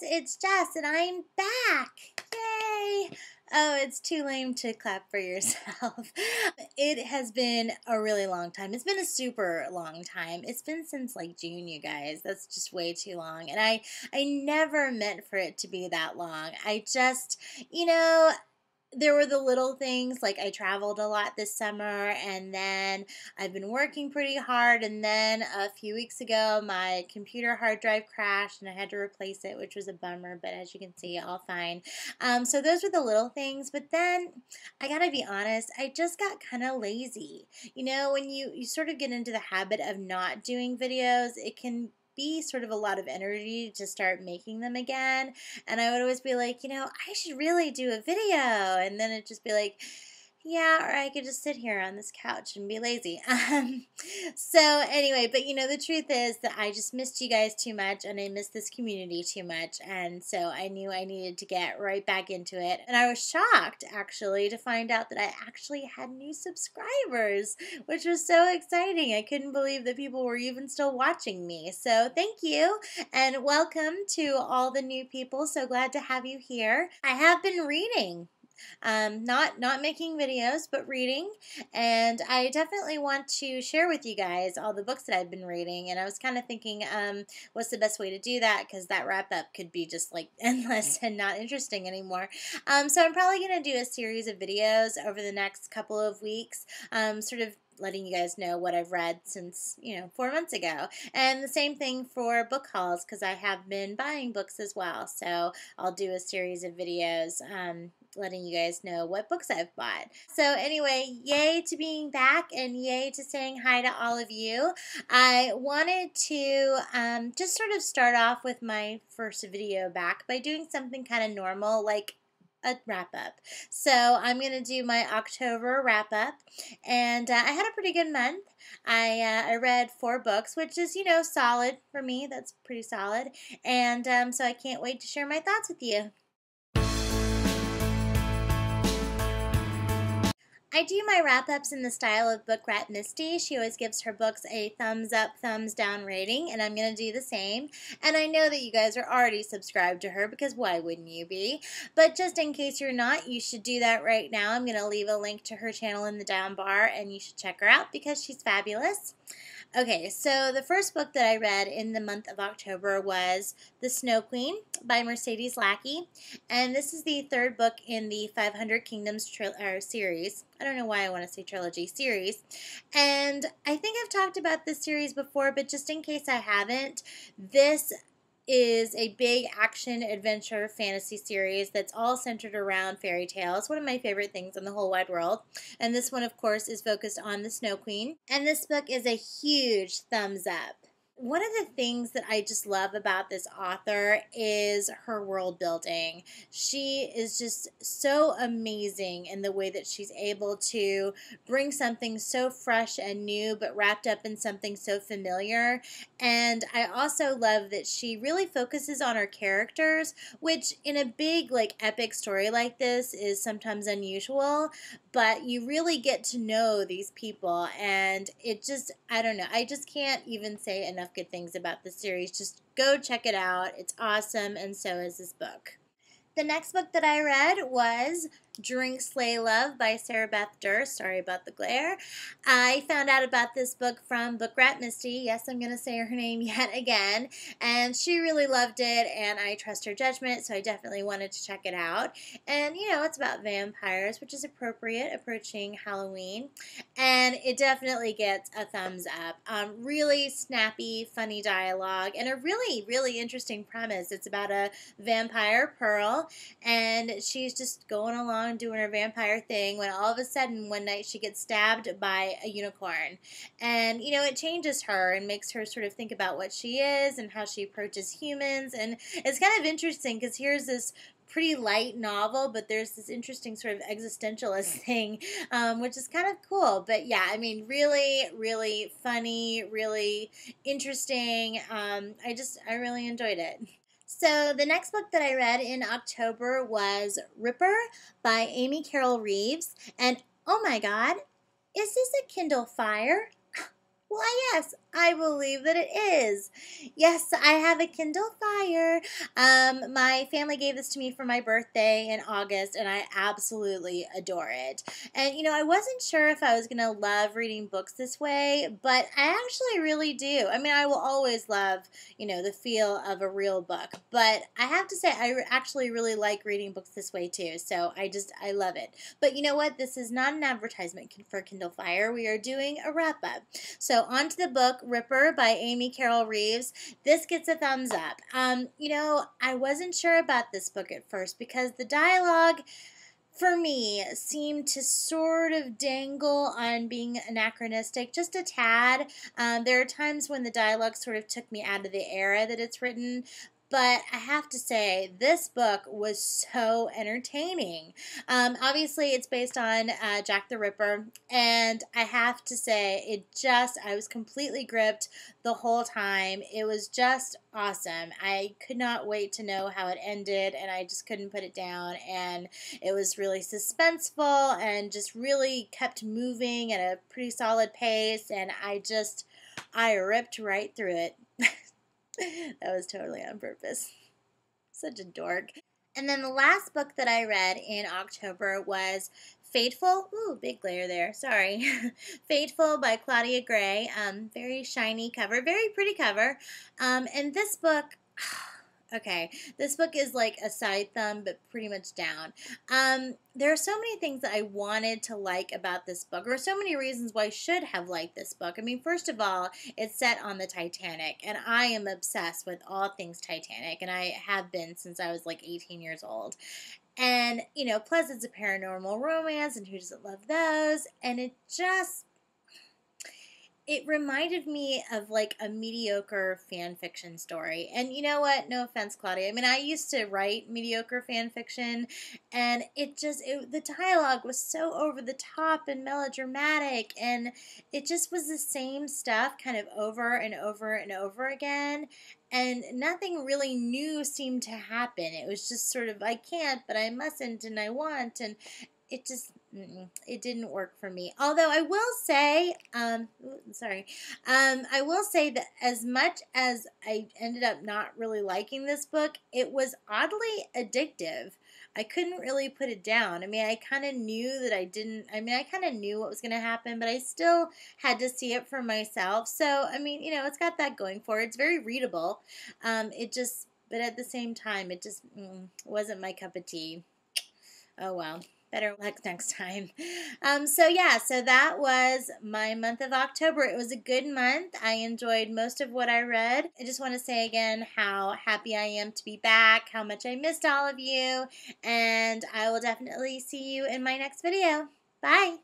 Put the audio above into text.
it's Jess and I'm back. Yay! Oh, it's too lame to clap for yourself. It has been a really long time. It's been a super long time. It's been since like June, you guys. That's just way too long. And I never meant for it to be that long. I just, there were the little things, like I traveled a lot this summer, and then I've been working pretty hard, and then a few weeks ago my computer hard drive crashed and I had to replace it, which was a bummer, but as you can see, all fine. So those were the little things, but then I gotta be honest, I just got kind of lazy. When you sort of get into the habit of not doing videos, it can be sort of a lot of energy to start making them again. And I would always be like, I should really do a video. And then it'd just be like, yeah, or I could just sit here on this couch and be lazy. So anyway, but the truth is that I just missed you guys too much, and I missed this community too much, and so I knew I needed to get right back into it. And I was shocked, actually, to find out that I actually had new subscribers, which was so exciting. I couldn't believe that people were even still watching me. So thank you, and welcome to all the new people. So glad to have you here. I have been reading. Not making videos, but reading, and I definitely want to share with you guys all the books that I've been reading. And I was kind of thinking, what's the best way to do that? Because that wrap up could be just like endless and not interesting anymore. So I'm probably going to do a series of videos over the next couple of weeks, sort of letting you guys know what I've read since, 4 months ago. And the same thing for book hauls, because I have been buying books as well. So I'll do a series of videos letting you guys know what books I've bought. So anyway, yay to being back, and yay to saying hi to all of you. I wanted to just sort of start off with my first video back by doing something kind of normal, like a wrap up. So I'm going to do my October wrap up, and I had a pretty good month. I read 4 books, which is, solid for me. That's pretty solid. And so I can't wait to share my thoughts with you. I do my wrap-ups in the style of Book Rat Misty. She always gives her books a thumbs up, thumbs down rating, and I'm going to do the same. And I know that you guys are already subscribed to her, because why wouldn't you be? But just in case you're not, you should do that right now. I'm going to leave a link to her channel in the down bar, and you should check her out because she's fabulous. Okay, so the first book that I read in the month of October was The Snow Queen by Mercedes Lackey, and this is the 3rd book in the 500 Kingdoms series. I don't know why I want to say trilogy series, and I think I've talked about this series before, but just in case I haven't, this is a big action adventure fantasy series that's all centered around fairy tales. One of my favorite things in the whole wide world. And this one, of course, is focused on the Snow Queen. And this book is a huge thumbs up. One of the things that I just love about this author is her world building. She is just so amazing in the way that she's able to bring something so fresh and new, but wrapped up in something so familiar. And I also love that she really focuses on her characters, which in a big, epic story like this is sometimes unusual, but you really get to know these people, and it just, I don't know, I just can't even say enough good things about this series. Just go check it out. It's awesome, and so is this book. The next book that I read was Drink, Slay, Love by Sarah Beth Durst. Sorry about the glare. I found out about this book from Book Rat Misty. Yes, I'm going to say her name yet again. And she really loved it, and I trust her judgment, so I definitely wanted to check it out. And, it's about vampires, which is appropriate, approaching Halloween. And it definitely gets a thumbs up. Really snappy, funny dialogue, and a really, really interesting premise. It's about a vampire, Pearl, and she's just going along doing her vampire thing when all of a sudden one night she gets stabbed by a unicorn. And, it changes her and makes her sort of think about what she is and how she approaches humans. And it's kind of interesting because here's this pretty light novel, but there's this interesting sort of existentialist thing, which is kind of cool. But yeah, I mean, really, really funny, really interesting. I really enjoyed it. So the next book that I read in October was Ripper by Amy Carol Reeves. And oh my God, is this a Kindle Fire? Why, yes, I believe that it is. Yes, I have a Kindle Fire. My family gave this to me for my birthday in August, and I absolutely adore it. And, I wasn't sure if I was going to love reading books this way, but I actually really do. I mean, I will always love, the feel of a real book, but I have to say, actually really like reading books this way too. So I love it. But you know what? This is not an advertisement for Kindle Fire. We are doing a wrap up. So on to the book, Ripper by Amy Carol Reeves. This gets a thumbs up. I wasn't sure about this book at first because the dialogue for me seemed to sort of dangle on being anachronistic just a tad. There are times when the dialogue sort of took me out of the era that it's written. But I have to say, this book was so entertaining. Obviously, it's based on Jack the Ripper, and I have to say, I was completely gripped the whole time. It was just awesome. I could not wait to know how it ended, and I just couldn't put it down, and it was really suspenseful and just really kept moving at a pretty solid pace, and I ripped right through it. That was totally on purpose. Such a dork. And then the last book that I read in October was Fateful. Ooh, big glare there. Sorry. Fateful by Claudia Gray. Very shiny cover. Very pretty cover. And this book... Okay, this book is like a side thumb, but pretty much down. There are so many things that I wanted to like about this book, or so many reasons why I should have liked this book. I mean, first of all, it's set on the Titanic, and I am obsessed with all things Titanic, and I have been since I was like 18 years old. And, plus it's a paranormal romance, and who doesn't love those? And it reminded me of like a mediocre fan fiction story. And you know what? No offense, Claudia. I mean, I used to write mediocre fan fiction, and the dialogue was so over the top and melodramatic, and it just was the same stuff kind of over and over and over again. And nothing really new seemed to happen. It was just sort of, I can't, but I mustn't, and I want, and it just it didn't work for me. Although I will say, I will say that as much as I ended up not really liking this book, it was oddly addictive. I couldn't really put it down. I mean, I kind of knew that I kind of knew what was going to happen, but I still had to see it for myself. So, I mean, it's got that going for it. It's very readable. But at the same time, it just wasn't my cup of tea. Oh, well. Better luck next time. So that was my month of October. It was a good month. I enjoyed most of what I read. I just want to say again how happy I am to be back, how much I missed all of you, and I will definitely see you in my next video. Bye!